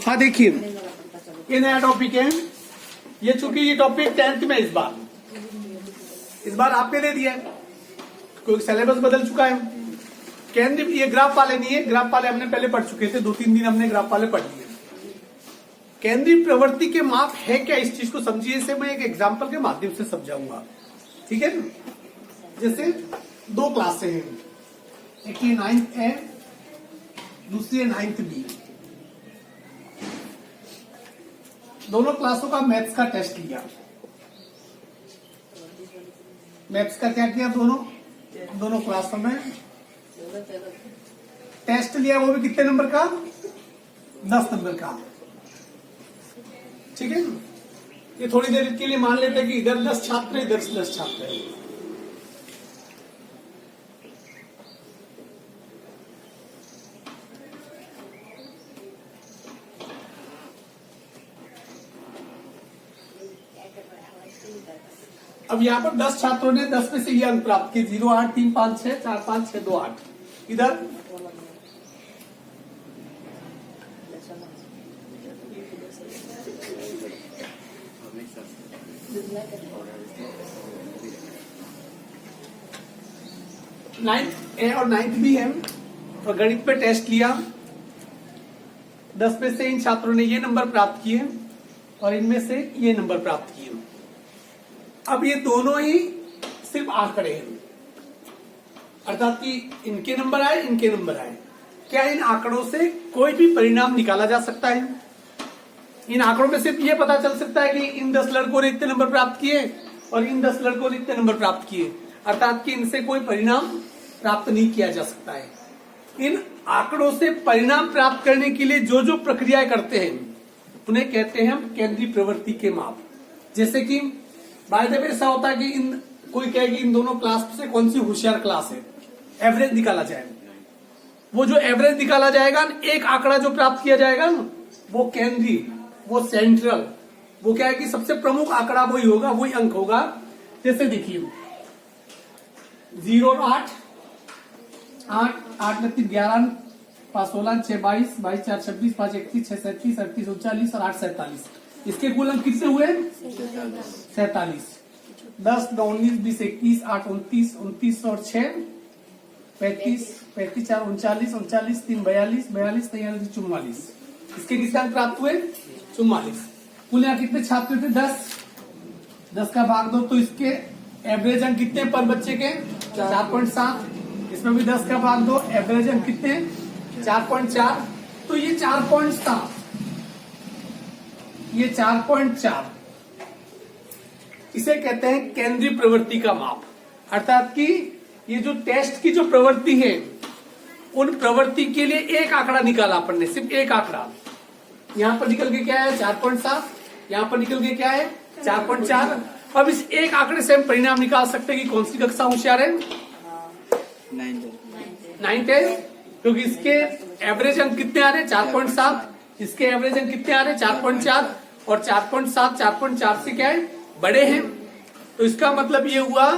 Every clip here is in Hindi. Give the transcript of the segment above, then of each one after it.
हाँ देखिए, ये नया टॉपिक है। ये चूंकि ये टॉपिक 10th में इस बार आपने दे दिया है, क्योंकि सिलेबस बदल चुका है। केंद्रीय, ये ग्राफ वाले नहीं है, ग्राफ वाले हमने पहले पढ़ चुके थे, 2-3 दिन हमने ग्राफ वाले पढ़ लिए। केंद्रीय प्रवृत्ति के माप है क्या, इस चीज को समझिए। इसे मैं एक एग्जांपल के माध्यम से समझाऊंगा, ठीक है। जैसे 2 क्लासें हैं, एक ये 9th है, दूसरी है 9th बी। दोनों क्लासों का मैथ्स का टेस्ट लिया। मैथ्स का क्या किया, दोनों क्लासों में टेस्ट लिया। वो भी कितने नंबर का, 10 नंबर का, ठीक है। ये थोड़ी देर के लिए मान लेते हैं कि इधर 10 छात्र है, इधर 10 छात्र है। अब यहाँ पर 10 छात्रों ने 10 में से ये अंक प्राप्त किए, 0, 8, 3, 5, 6, 4, 5, 6, 2, 8। इधर नाइन्थ ए और 9th बी है, और गणित पे टेस्ट लिया। 10 में से इन छात्रों ने ये नंबर प्राप्त किए और इनमें से ये नंबर प्राप्त किए। अब ये दोनों ही सिर्फ आंकड़े हैं, अर्थात कि इनके नंबर आए, इनके नंबर आए। क्या इन आंकड़ों से कोई भी परिणाम निकाला जा सकता है? इन आंकड़ों में सिर्फ ये पता चल सकता है कि इन 10 लड़कों ने इतने नंबर प्राप्त किए और इन 10 लड़कों ने इतने नंबर प्राप्त किए, अर्थात कि इनसे कोई परिणाम प्राप्त नहीं किया जा सकता है। इन आंकड़ों से परिणाम प्राप्त करने के लिए जो जो प्रक्रियाएं करते हैं उन्हें कहते हैं हम केंद्रीय प्रवृत्ति के माप। जैसे कि बाय द वे ऐसा होता है कि कोई कहे कि इन दोनों क्लास से कौन सी होशियार क्लास है, एवरेज निकाला जाए। वो जो एवरेज निकाला जाएगा, एक आंकड़ा जो प्राप्त किया जाएगा वो केंद्रीय, वो सेंट्रल, वो क्या है कि सबसे प्रमुख आंकड़ा वही होगा, वही अंक होगा। जैसे देखिए 0 और 8, 8 में 3 11, 5 16, 6 22, 22 4 26, 5 31, 6 37, 38 39 और 8 47। इसके कुल अंक कितने हुए? 47। 10 9 19 20 21, 8 29, 29 और 6 35, 35 4 39, 39 3 42, 42 43 44। इसके कितने अंक प्राप्त हुए? 44। कुल यहाँ कितने छात्र थे? 10 का भाग दो तो इसके एवरेज अंक कितने पर बच्चे के? 4.7। इसमें भी 10 का भाग दो, एवरेज अंक कितने? 4.4। तो ये 4.7, ये 4.4, इसे कहते हैं केंद्रीय प्रवृत्ति का माप। अर्थात कि ये जो टेस्ट की जो प्रवृत्ति है, उन प्रवृत्ति के लिए एक आंकड़ा निकाला अपन ने, सिर्फ एक आंकड़ा। यहाँ पर निकल के क्या है? 4.7। यहाँ पर निकल के क्या है? 4.4। अब इस एक आंकड़े से हम परिणाम निकाल सकते हैं कि कौन सी कक्षा होशियार है? 9th है, क्योंकि इसके एवरेज अंक कितने आ रहे हैं? 4.7। इसके एवरेज अंक कितने आ रहे हैं? 4.4। और 4.7 4.4 से क्या है? बड़े हैं। तो इसका मतलब ये हुआ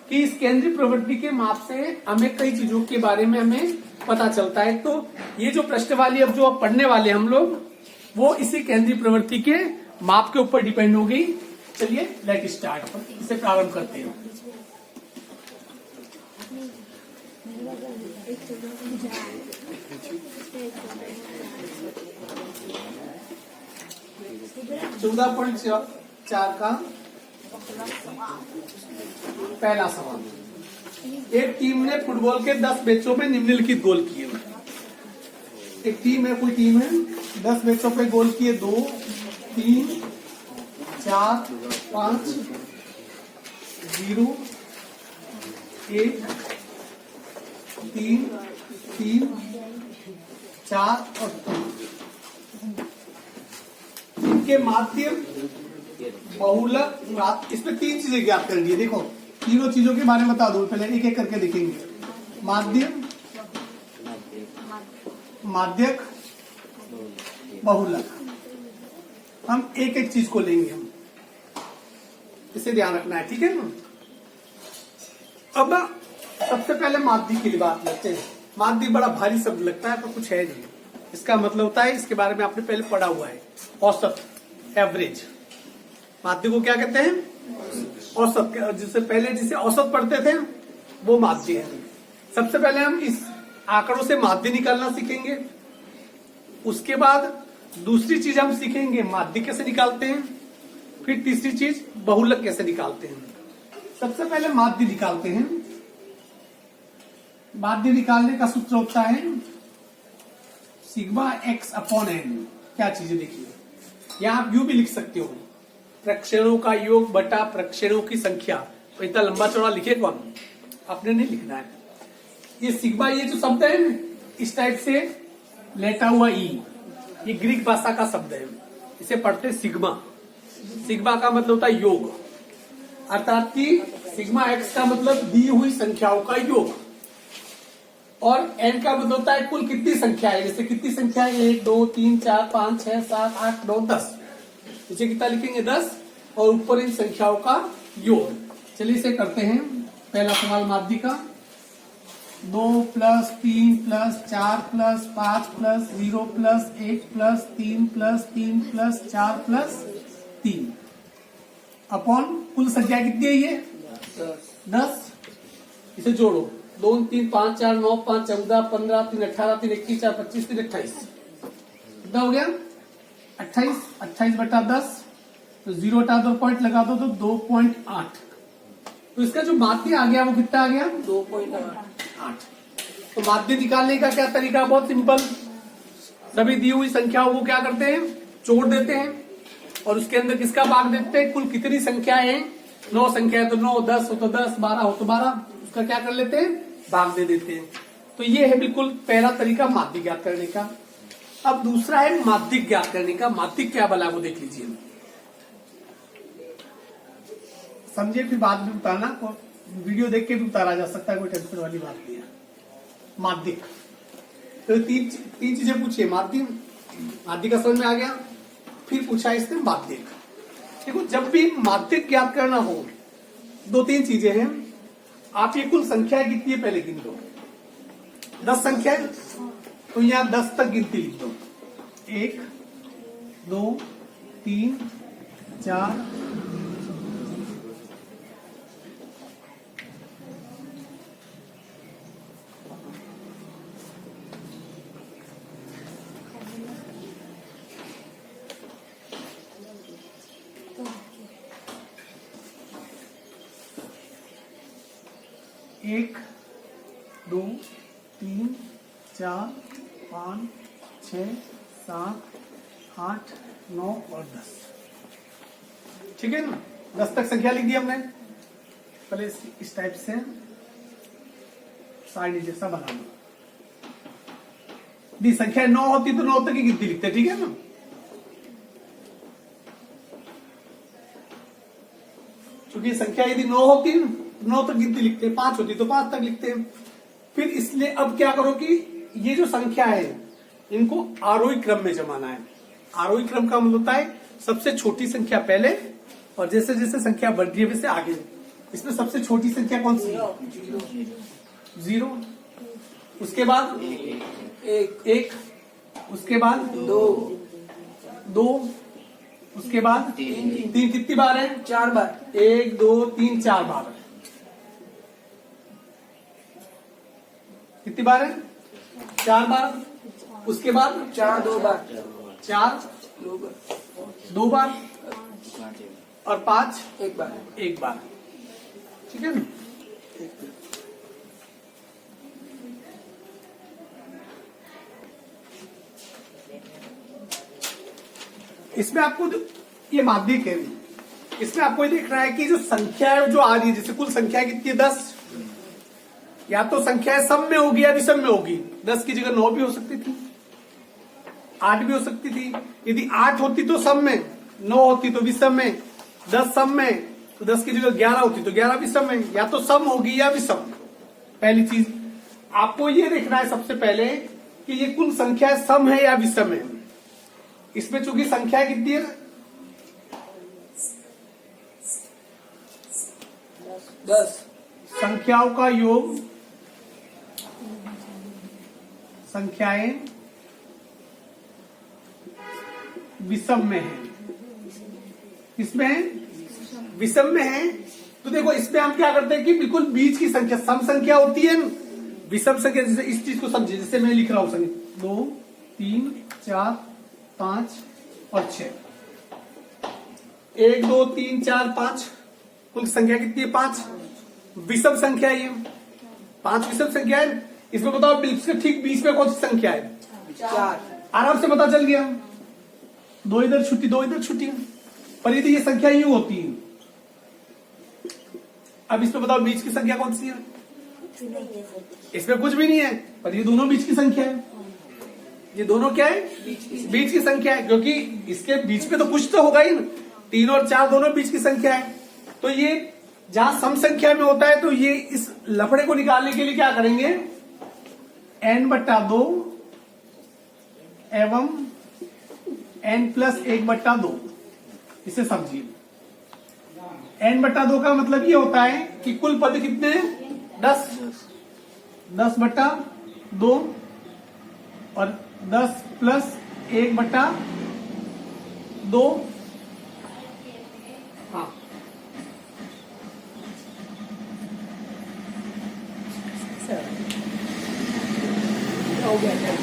कि इस केंद्रीय प्रवृत्ति के माप से हमें कई चीजों के बारे में हमें पता चलता है। तो ये जो प्रश्नवाली अब जो पढ़ने वाले हम लोग, वो इसी केंद्रीय प्रवृत्ति के माप के ऊपर डिपेंड होगी। चलिए लेट स्टार्ट, इसे प्रारंभ करते हैं। चौदह 14 का पहला सवाल। एक टीम ने फुटबॉल के 10 मैचों में निम्नलिखित गोल किए। एक टीम है, कोई टीम है, 10 मैचों पे गोल किए 2 3 4 5 0 1 3 3 4 और 3। इनके माध्यम बहुलक, इसमें 3 चीजें ज्ञात करनी है। देखो तीनों चीजों के बारे में बता दो, पहले एक एक करके देखेंगे। माध्यम, माध्यक, बहुलक, हम एक एक चीज को लेंगे, हम इसे ध्यान रखना है, ठीक है ना। अब सबसे पहले माध्यक की बात करते हैं। माध्यक बड़ा भारी शब्द लगता है, पर कुछ है नहीं। इसका मतलब होता है, इसके बारे में आपने पहले पढ़ा हुआ है, औसत, एवरेज। माध्य को क्या कहते हैं? औसत। जिससे पहले जिसे औसत पढ़ते थे वो माध्य है। सबसे पहले हम इस आंकड़ों से माध्य निकालना सीखेंगे। उसके बाद दूसरी चीज हम सीखेंगे माध्य कैसे निकालते हैं। फिर तीसरी चीज बहुलक कैसे निकालते हैं। सबसे पहले माध्य निकालते हैं। माध्य निकालने का सूत्र होता है सिग्मा एक्स अपॉन एन। क्या चीजें देखिए, यहां आप यू भी लिख सकते हो, प्रक्षेणों का योग बटा प्रक्षेणों की संख्या। तो इतना लंबा चौड़ा लिखे कौन? आपने नहीं लिखना है। ये सिग्मा, ये जो शब्द है इस टाइप से लेटा हुआ ई, ये ग्रीक भाषा का शब्द है, इसे पढ़ते सिग्मा। सिग्मा का मतलब होता है योग, अर्थात कि सिग्मा एक्स का मतलब दी हुई संख्याओं का योग, और एन का मतलब होता है कुल कितनी संख्या है। जैसे कितनी संख्या है, 1 2 3 4 5 6 7 8 9 10। इसे कितना लिखेंगे? 10, और ऊपर इन संख्याओं का योग। चलिए इसे करते हैं। पहला सवाल माध्य का, 2 + 3 + 4 + 5 + 0 + 1 + 3 + 3 + 4 + 3 अपॉन कुल संख्या कितनी है? ये 10। इसे जोड़ो, 2 3 5 4 9 5 14 15 3 18 3 21 4 25 3 28। कितना हो गया? 28। 28 बटा 10, तो 0 हटा दो, पॉइंट लगा दो तो 2.8। तो इसका जो माध्य आ गया वो कितना आ गया? 2.8। तो माध्य निकालने का क्या तरीका? बहुत सिंपल। सभी दी हुई संख्याओं को क्या करते हैं? जोड़ देते हैं, और उसके अंदर किसका भाग देते हैं? कुल कितनी संख्या है? 9 संख्या है तो 9, 10 हो तो 10, 12 हो तो 12, उसका क्या कर लेते हैं? भाग दे देते हैं। तो ये है बिल्कुल पहला तरीका माध्य ज्ञात करने का। अब दूसरा है माध्य ज्ञात करने का। माध्य क्या भला वो देख लीजिए, समझिए, फिर बाद में उतारना, वीडियो देख के भी उतारा जा सकता है, कोई टेंशन वाली बात नहीं है। माध्य तो तीन चीजें पूछिए। माध्य का समझ में आ गया। फिर पूछा इसने माध्य। देखो, जब भी माध्य ज्ञात करना हो, 2-3 चीजें हैं। आप ये कुल संख्या कितनी है पहले गिन दो। 10 संख्या है तो यहां 10 तक गिनती लिख दो। 1 2 3 4 1 2 3 4 5 6 7 8 9 और 10। ठीक है ना? 10 तक संख्या लिख दी हमने। पहले इस टाइप से सारणी जैसा बना लो। दी संख्या 9 होती तो 9 तक ही गिनती लिखते। ठीक है ना? क्योंकि संख्या यदि 9 होती 9 तक गिनती लिखते हैं, 5 होती तो 5 तक लिखते हैं। फिर इसलिए अब क्या करो कि ये जो संख्या है इनको आरोही क्रम में जमाना है। आरोही क्रम का मतलब होता है सबसे छोटी संख्या पहले, और जैसे जैसे संख्या बढ़ रही है वैसे आगे। इसमें सबसे छोटी संख्या कौन सी है? 0। उसके बाद 1, उसके बाद 2, उसके बाद 3 कितनी बार है? 4 बार। 1 2 3 4 बार। कितनी बार है? 4 बार। उसके बाद 4 2 बार। 4 2 बार, और 5 1 बार। ठीक है ना? इसमें आपको ये माध्यिक है, इसमें आपको ये देख रहा है कि जो संख्या है जो आ रही है, जैसे कुल संख्या कितनी है? 10। या तो संख्या सम में होगी या विषम में होगी। 10 की जगह 9 भी हो सकती थी, 8 भी हो सकती थी। यदि 8 होती तो सम में, 9 होती तो विषम में, 10 सम में तो 10 की जगह 11 होती तो 11 विषम में। या तो सम होगी या विषम। पहली चीज आपको ये देखना है सबसे पहले कि ये कुल संख्या सम है या विषम है। इसमें चूंकि संख्या कितनी है? 10। संख्याओं का योग, संख्याएं विषम में है। इसमें विषम में है। तो देखो इसमें हम क्या करते हैं कि बिल्कुल बीच की संख्या सम संख्या होती है, विषम संख्या। जैसे इस चीज को समझिए, जैसे मैं लिख रहा हूं संख्या 2 3 4 5 और 6, 1 2 3 4 5, कुल संख्या कितनी है? 5। विषम संख्या है ये, 5 विषम संख्या है। इसमें बताओ इसके ठीक बीच में कौन सी संख्या है? 4। आराम से पता चल गया, 2 इधर छुट्टी 2 इधर छुट्टी। पर यदि ये संख्या यूं होती है, अब इसमें बताओ बीच की संख्या कौन सी है? इसमें कुछ भी नहीं है, पर ये दोनों बीच की संख्या है। ये दोनों क्या है? बीच की संख्या है, क्योंकि इसके बीच में तो कुछ तो होगा ही ना। 3 और 4 दोनों बीच की संख्या है। तो ये जहां सम संख्या में होता है, तो ये इस लफड़े को निकालने के लिए क्या करेंगे? n/2 एवं n+1/2, इसे समझिए। n/2 का मतलब ये होता है कि कुल पद कितने हैं? 10, 10/2 और 10 + 1/2। हाँ, हो गया क्या?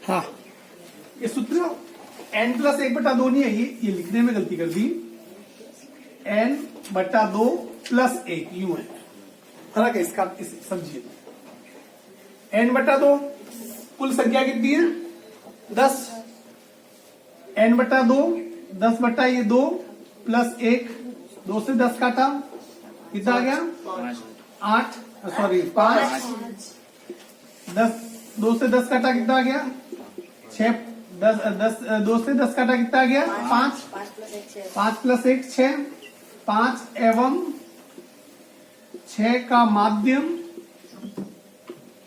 हाँ, ये सूत्र n+1/2 नहीं है, ये लिखने में गलती कर दी। n/2 + 1 यूं है, फर्क है इसका, समझिए। n/2 कुल संख्या कितनी है? 10। n/2 10/2 + 1, 2 से 10 काटा, कितना आ गया? 8, सॉरी 5। 2 से 10 काटा, कितना आ गया? 6। 2 से 10 काटा, कितना आ गया? 5। 5 + 1 6, 5 एवं 6 का माध्यम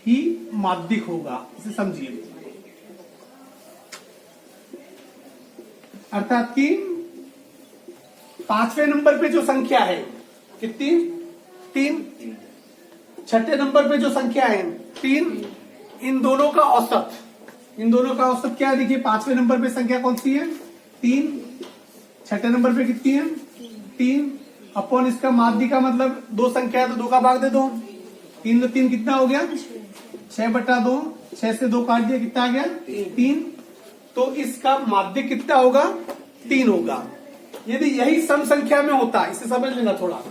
ही माध्यिक होगा, इसे समझिए। अर्थात कि 5वें नंबर पे जो संख्या है कितनी? 3। 6ठे नंबर पे जो संख्या है 3। इन दोनों का औसत, क्या है? देखिए 5वें नंबर पे संख्या कौन सी है? 3। 6ठे नंबर पे कितनी है? 3 अपॉन इसका माध्य का मतलब 2 संख्या है तो 2 का भाग दे दो। 3 में 3 कितना हो गया? 6/2। 6 से 2 काट दिया, कितना आ गया? 3। तो इसका माध्य कितना होगा? 3 होगा। यदि यही सम संख्या में होता, इसे समझ लेना थोड़ा,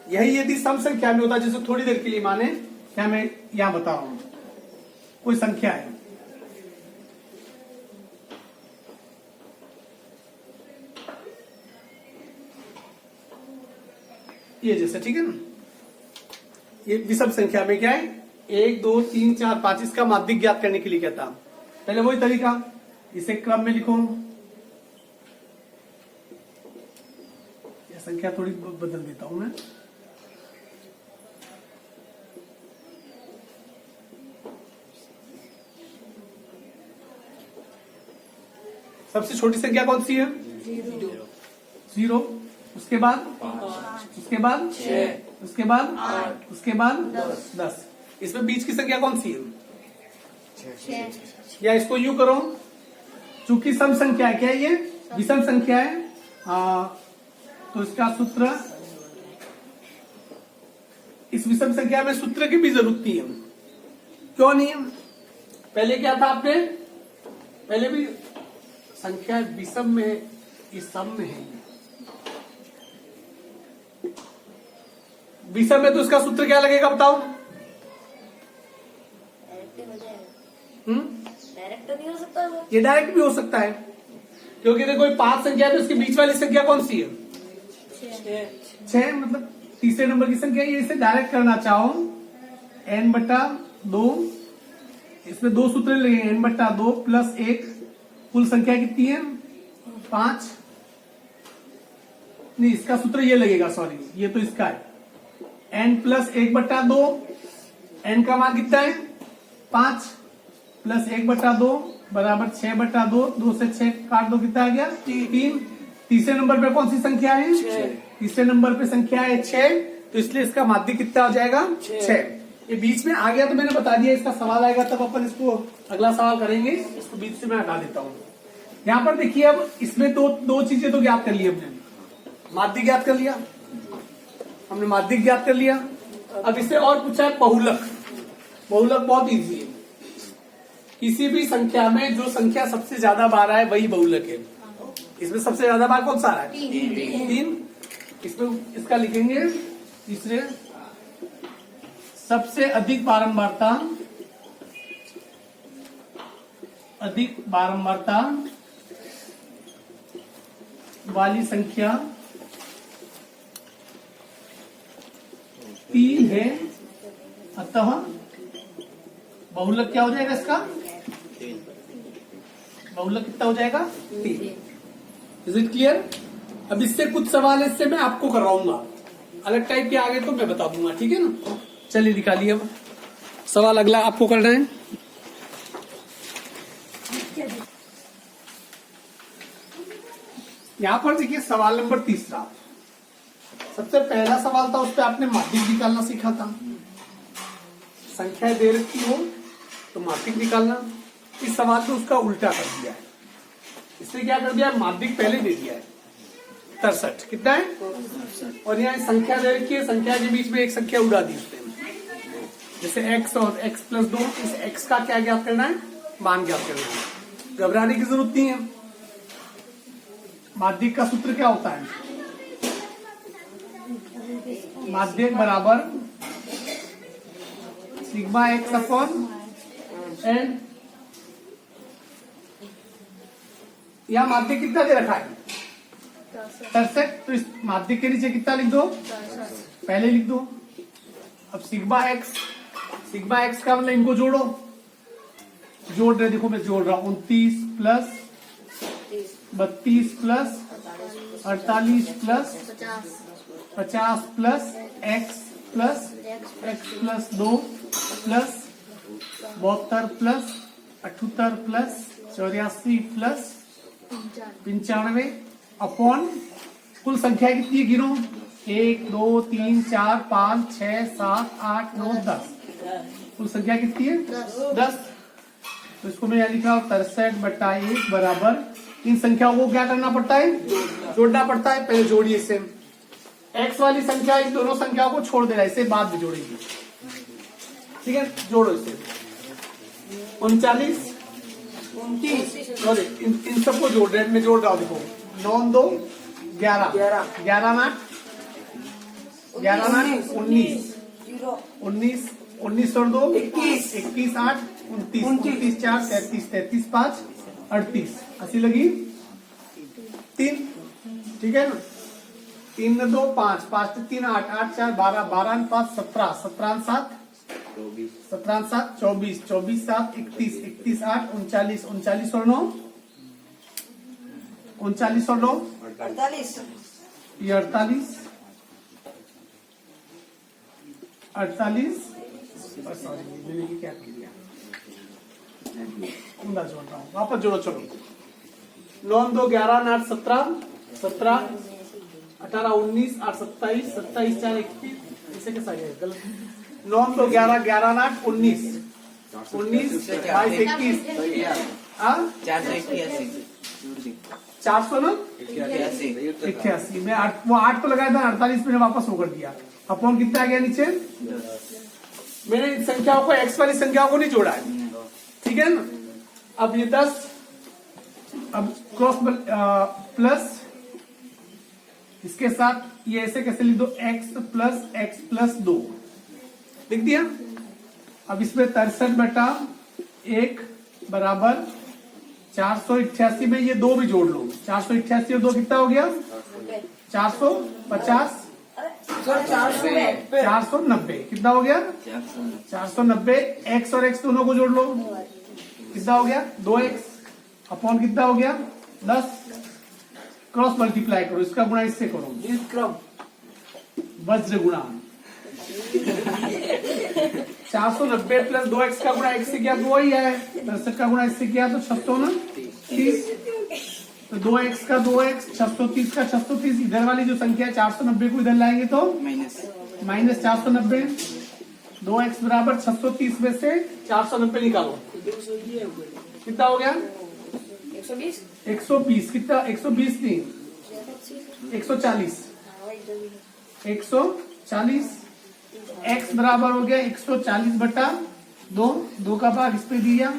यही यदि सम संख्या में होता, जैसे थोड़ी देर के लिए माने क्या मैं यहां बता रहा हूं, कोई संख्या है, ये जैसे, ठीक है ना, ये विषम संख्या में क्या है? 1 2 3 4 5, इसका माध्यिक ज्ञात करने के लिए कहता। पहले वही तरीका, इसे क्रम में लिखो। यह संख्या थोड़ी बदल देता हूं मैं। सबसे छोटी संख्या कौन सी है? 0। उसके बाद 5, उसके बाद 6, उसके बाद 8, उसके बाद 10। इसमें बीच की संख्या कौन सी है? 6। या इसको यूं करो, चूंकि सम संख्या है, क्या है ये? विषम संख्या है। तो इसका सूत्र, इस विषम संख्या में सूत्र की भी जरूरत नहीं है। क्यों नहीं है? पहले क्या था आपने? पहले भी संख्या विषम में है, इस सम में है। विषम में तो इसका सूत्र क्या लगेगा बताओ? डायरेक्ट नहीं हो सकता वो? ये डायरेक्ट भी हो सकता है, क्योंकि देखो 5 संख्या है तो इसके बीच वाली संख्या कौन सी है? 6। मतलब तीसरे नंबर की संख्या। ये इसे डायरेक्ट करना चाहो, n/2, इसमें 2 सूत्र लगेंगे, n/2 + 1, कुल संख्या कितनी है? 5। नहीं, इसका सूत्र ये लगेगा, सॉरी, ये तो इसका है, n + 1/2 एन का मान कितना है 5 प्लस 1/2 बराबर 6/2, 2 से 6 काट दो, कितना आ गया 3। तीसरे नंबर पे कौन सी संख्या है तीसरे नंबर पे संख्या है 6, तो इसलिए इसका माध्यिक कितना हो जाएगा 6। ये बीच में आ गया तो मैंने बता दिया, इसका सवाल आएगा तब अपन इसको अगला सवाल करेंगे, इसको बीच से मैं हटा देता हूँ। यहाँ पर देखिए, अब इसमें दो चीजें तो ज्ञात कर ली हमने, माध्यिक ज्ञात कर लिया हमने, माध्यिक ज्ञात कर लिया। अब इससे और पूछा है बहुलक। बहुलक बहुत इजी है, किसी भी संख्या में जो संख्या सबसे ज्यादा बार आए वही बहुलक है। इसमें सबसे ज्यादा बार कौन सा आ रहा है 3। इसमें इसका लिखेंगे तीसरे, सबसे अधिक बारंबारता वाली संख्या 3 है, अतः बहुलक क्या हो जाएगा इसका, बहुलक कितना हो जाएगा 3। Is it clear? अब इससे कुछ सवाल इससे मैं आपको करवाऊंगा, अलग टाइप के आगे तो मैं बता दूंगा, ठीक है ना। चलिए निकालिए अब सवाल, अगला आपको करना है। यहां पर देखिए सवाल नंबर 3। सबसे पहला सवाल था, उस पर आपने माध्यिक निकालना सीखा था। संख्या दे रखी हो तो माध्यिक निकालना। इस सवाल को उसका उल्टा कर दिया है, इसने क्या कर दिया, माध्यिक पहले दे दिया है 63, कितना है, और यहाँ संख्या दे रखी है, संख्या के बीच में एक संख्या उड़ा दी उसने, जैसे x और x+2। इस x का क्या ज्ञात करना है, मान ज्ञात करना है। घबराने की जरूरत नहीं है, माध्यिक का सूत्र क्या होता है, माध्यिक बराबर सिग्मा x/n। यहाँ माध्यिक कितना दे रखा है 63, तो इस माध्यिक के नीचे कितना लिख दो, पहले लिख दो। अब सिग्मा एक्स का मतलब इनको जोड़ो, जोड़ रहे, देखो मैं जोड़ रहा हूं, 29 plus 32 plus 48 plus 50 plus x plus x+2 plus 72 plus 78 plus 84 plus 95 upon कुल संख्या कितनी है, गिनो, 1 2 3 4 5 6 7 8 9 10। कुल संख्या कितनी है 10। तो इसको मैं यहाँ लिखा 63/1 बराबर, इन संख्याओं को क्या करना पड़ता है, जोड़ना पड़ता है। पहले जोड़िए इसे, x वाली संख्या इन दोनों संख्याओं को छोड़ देना, इसे बाद में जोड़ेंगे, ठीक है। जोड़ो इसे, 39 29, और इन सबको जोड़ रहे हैं, मैं जोड़ रहा हूँ, देखो 9 2 11 11 9 19 19 और 2 21 21 8 29 29 4 33 33 5 38 80 लगी 3, ठीक है ना। 3 में 2 5 5 3 8 8 4 12 12 5 17 17 7 17 7 24 24 7 31 31 8 39 39 और 9 39 और 9 48 ये 48 सॉरी मैंने ये क्या किया, जोड़ रहा हूँ, वापस जोड़ो, चलो 9 2 11 8 17 17 18 19 8 27 27 4 21, ऐसे कैसा गया गलत, 9 2 11 11 8 19 19 22 21 400 ना 81 में 8 वो 8 तो लगाया था, 48 मैंने वापस वो कर दिया। अपॉन कितना आ गया नीचे, मैंने इन संख्याओं को x वाली संख्याओं को नहीं जोड़ा है, ठीक है ना। अब ये 10, अब क्रॉस प्लस इसके साथ ये ऐसे कैसे लिख दो, x प्लस x+2 लिख दिया। अब इसमें 63/1 बराबर 488 में ये 2 भी जोड़ लो, 488 और 2 कितना हो गया 450 490, कितना हो गया 490। x और x दोनों को जोड़ लो, कितना हो गया 2x अपॉन कितना हो गया 10। क्रॉस मल्टीप्लाई करो, इसका गुणा इससे करो, वज्र गुणा 490 प्लस 2x का गुणा 1 से किया तो वही है, 63 का गुणा इससे किया तो 630। तो 2x का 2x, 630 का 630। इधर वाली जो संख्या है 490 को इधर लाएंगे तो माइनस 490। 2x बराबर 630 में से 490 निकालो, कितना हो गया? 120। 120। कितना? 120 नहीं, 140। 140। x बराबर हो गया 140 बटा 2, 2 का भाग इस पे दिया।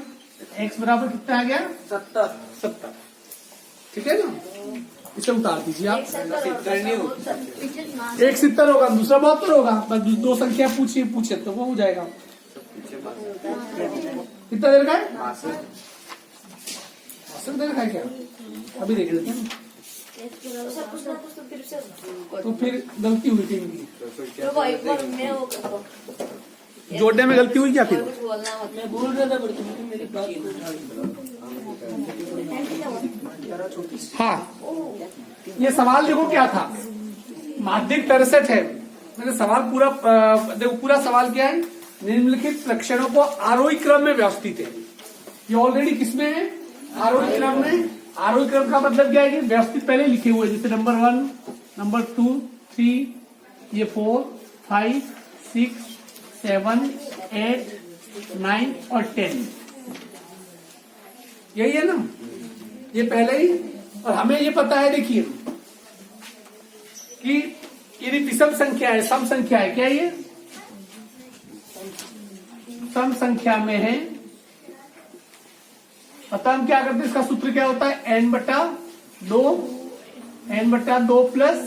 x बराबर कितना आ गया? 70। ठीक है ना, इसे उतार दीजिए आप। 170 होगा, दूसरा 72 होगा। बस दो संख्या पूछे तो वो हो जाएगा। कितना देर का है? 62 देर का है क्या? अभी देख लेते हैं। तो फिर गलती हुई थी इनकी, जोड़ने में गलती हुई क्या? फिर मैं बोल रहा था मेरी बात। हाँ, ये सवाल देखो क्या था। माध्यिक 63 है। मैंने सवाल पूरा देखो, पूरा सवाल क्या है? निम्नलिखित लक्षणों को आरोही क्रम में व्यवस्थित है। ये ऑलरेडी किसमें है? आरोही क्रम में। आरोही क्रम का मतलब क्या है कि व्यवस्थित पहले लिखे हुए, जैसे नंबर 1, नंबर 2, 3, ये 4, 5, 6, 7, 8, 9 और 10। यही है ना, ये पहले ही। और हमें ये पता है, देखिए कि ये विषम संख्या है, सम संख्या है। क्या ये सम संख्या में है? पता हम क्या करते हैं, इसका सूत्र क्या होता है? n बटा 2 प्लस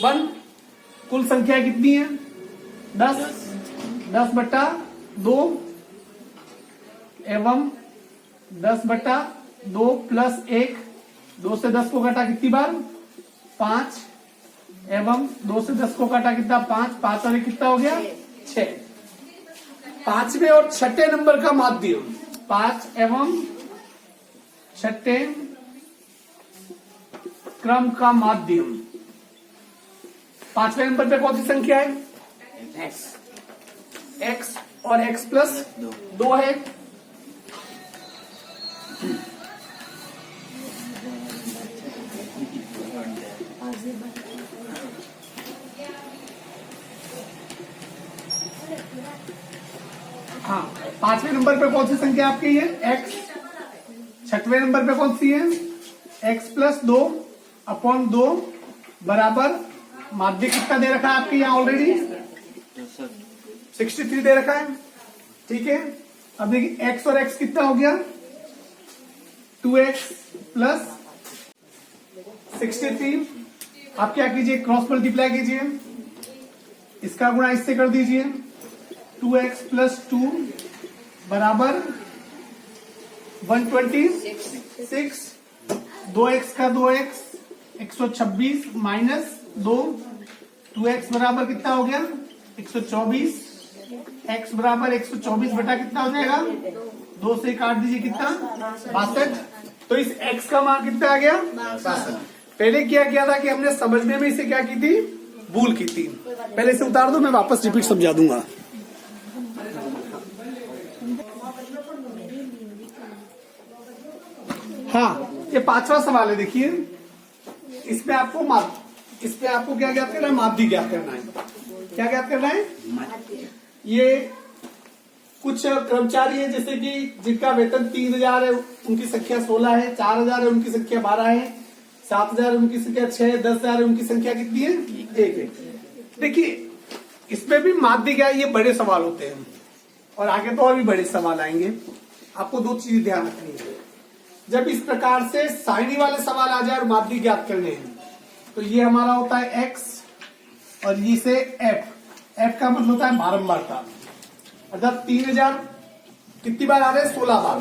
1। कुल संख्या कितनी है? 10 बटा 2 एवं 10 बटा 2 प्लस 1। 2 से 10 को काटा कितनी बार? 5 एवं 2 से 10 को काटा कितना? 5। 5 और 1 कितना हो गया? 6। पांचवें और छठे नंबर का माध्य, 5 एवं छठे क्रम का माध्यम। पांचवें नंबर पे कौन सी संख्या है? x और x प्लस 2 है। हाँ, पांचवें नंबर पे कौन सी संख्या आपकी है? x। छठवें नंबर पे कौन सी है? x प्लस 2 अपॉन 2 बराबर माध्य कितना दे रखा है आपके यहाँ ऑलरेडी? 63 दे रखा है। ठीक है, अब देखिए x और x कितना हो गया? 2x plus 63। आप क्या कीजिए, क्रॉस मल्टीप्लाई कीजिए, इसका गुणा इससे कर दीजिए। 2x प्लस 2 बराबर 126। 2x का 2x 126 माइनस 2। 2x बराबर कितना हो गया? 124। x बराबर 124 बटा कितना हो जाएगा? 2 से काट दीजिए, कितना? 62। तो इस x का मान कितना आ गया? 62। पहले क्या किया था कि हमने समझने में इसे क्या की थी? भूल की थी। पहले इसे उतार दो, मैं वापस रिपीट समझा दूंगा। हाँ, ये पांचवा सवाल है। देखिए, इसमें आपको क्या ज्ञात करना है? माध्य ज्ञात करना है। क्या ज्ञात करना है? ये कुछ कर्मचारी है, जैसे कि जिनका वेतन 3000 है, उनकी संख्या 16 है। 4000 है, उनकी संख्या 12 है। 7000 है, उनकी संख्या 6 है। 10,000 है, उनकी संख्या कितनी है? 1 है। देखिए, इसमें भी माध्य क्या है? ये बड़े सवाल होते हैं, और आगे तो और भी बड़े सवाल आएंगे। आपको 2 चीजें ध्यान रखनी है। जब इस प्रकार से सारणी वाले सवाल आ जाए और माध्य ज्ञात करने हैं, तो ये हमारा होता है x और ये से f का मतलब होता है बारंबारता। अर्थात 3000 कितनी बार आ रहे हैं? 16 बार।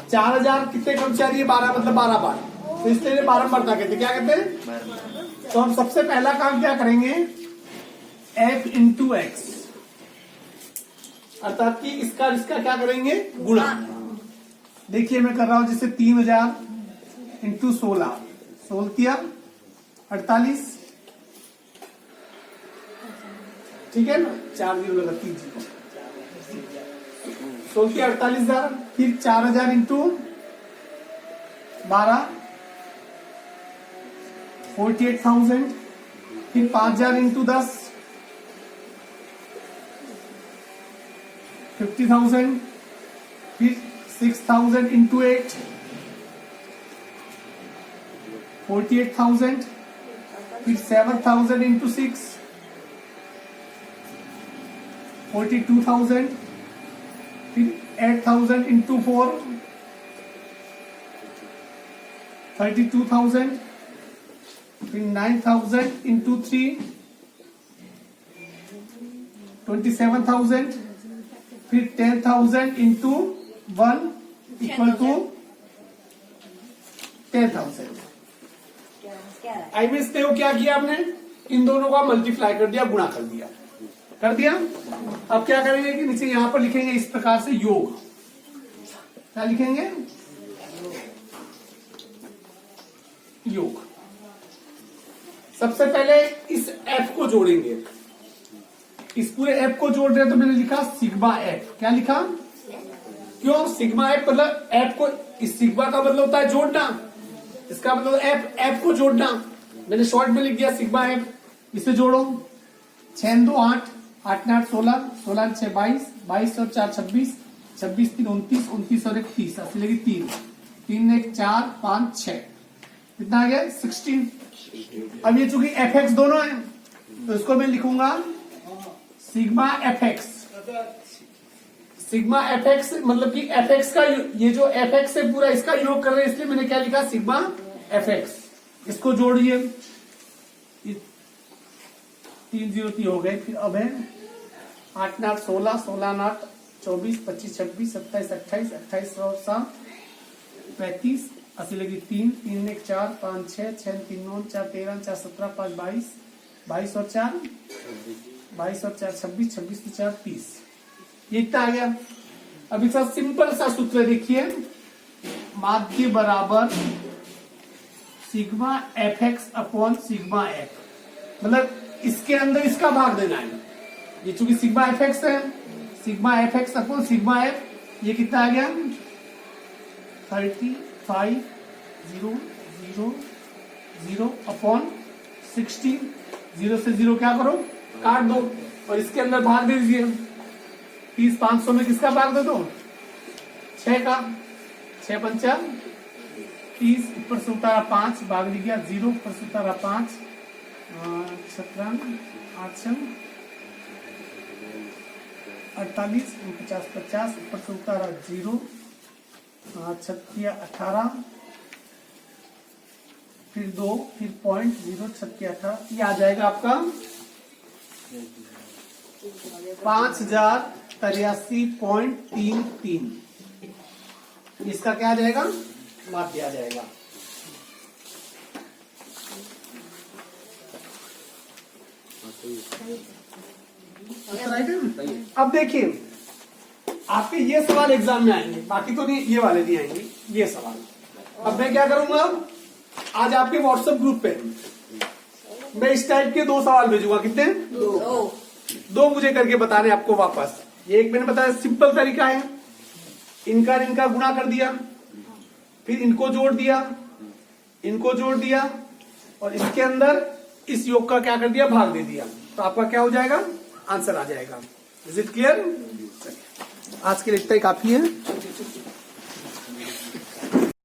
4000 कितने कर्मचारी है? 12 मतलब 12 बार। तो इसलिए बारंबारता कहते हैं। क्या कहते हैं? तो हम सबसे पहला काम क्या करेंगे? f इंटू एक्स, अर्थात कि इसका क्या करेंगे? गुणा। देखिए मैं कर रहा हूं, जैसे 3000 इंटू 16, 48। ठीक है ना, 4 0 लगा 3 0। 16 के 48,000, फिर 4,000 इंटू 12 48,000, फिर 5,000 इंटू 10 50,000, फिर 6,000 इंटू 8 48,000, फिर 7,000 इंटू 6 42,000, फिर 8,000 इंटू 4 32,000, फिर 9,000 इंटू 3 27,000, फिर 10,000 into 1 equal to 10,000। I mean देखो क्या किया आपने, इन दोनों का मल्टीप्लाई कर दिया, गुणा कर दिया, अब क्या करेंगे कि नीचे यहां पर लिखेंगे इस प्रकार से योग। क्या लिखेंगे? योग। सबसे पहले इस एफ को जोड़ेंगे, इस पूरे एफ को जोड़ रहे हैं तो मैंने लिखा सिग्मा एफ। क्या लिखा? क्यों सिग्मा एफ? मतलब एफ को, इस सिग्मा का मतलब होता है जोड़ना, इसका मतलब एफ को जोड़ना। मैंने शॉर्ट में लिख दिया सिग्मा एफ। इसे जोड़ो, 6 2 8 8 8 16 16 6 22 22 और 4 26 26 3 29 29 और 1 30 अस्सी लगी 3 3 1 4 5 6 कितना आ गया 16। अब ये चूंकि एफ एक्स दोनों है तो इसको मैं लिखूंगा sigma F x. Sigma F x मतलब कि एफ एक्स का ये जो एफ एक्स है पूरा इसका योग कर रहे हैं, इसलिए मैंने क्या लिखा सिग्मा एफ एक्स। इसको जोड़िए, 3 0 3 हो गए। फिर अब है 8 8 16 16 8 24 25 26 27 28 28 और 7 35 अस्सी लगी 3 3 1 4 5 6 6 3 9 4 13 4 17 5 22 22 और 4 22 और 4 26 26 और 4 30। ये इतना आ गया। अब इसका सिंपल सा सूत्र देखिए, माध्य बराबर sigma F x upon sigma F, मतलब इसके अंदर इसका भाग देना है। ये चूंकि सिग्मा एफ एक्स है, sigma F x upon sigma F, ये कितना आ गया 35 0 0 0 अपॉन 16। 0 से 0 क्या करो काट दो और इसके अंदर भाग दे दीजिए। 30 500 में किसका भाग दे दो 6 का, 6 पंचा 30, ऊपर से उतारा 5 भाग दी गया 0, ऊपर से उतारा 5 17 8 48 50 50, ऊपर से उतारा 0 36 18, फिर 2, फिर पॉइंट 0 36 18, ये आ जाएगा आपका 5083.33। इसका क्या आ जाएगा माध्य आ जाएगा। अब देखिए आपके ये सवाल एग्जाम में आएंगे, बाकी तो नहीं, ये वाले नहीं आएंगे, ये सवाल। अब मैं क्या करूंगा, आज आपके व्हाट्सएप ग्रुप पे मैं इस टाइप के 2 सवाल भेजूंगा। कितने? 2 मुझे करके बताने आपको वापस। ये एक मैंने बताया सिंपल तरीका है, इनका गुणा कर दिया, फिर इनको जोड़ दिया, इनको जोड़ दिया और इसके अंदर इस योग का क्या कर दिया भाग दे दिया, तो आपका क्या हो जाएगा आंसर आ जाएगा। Is it clear? आज के लिए इतना ही काफी है।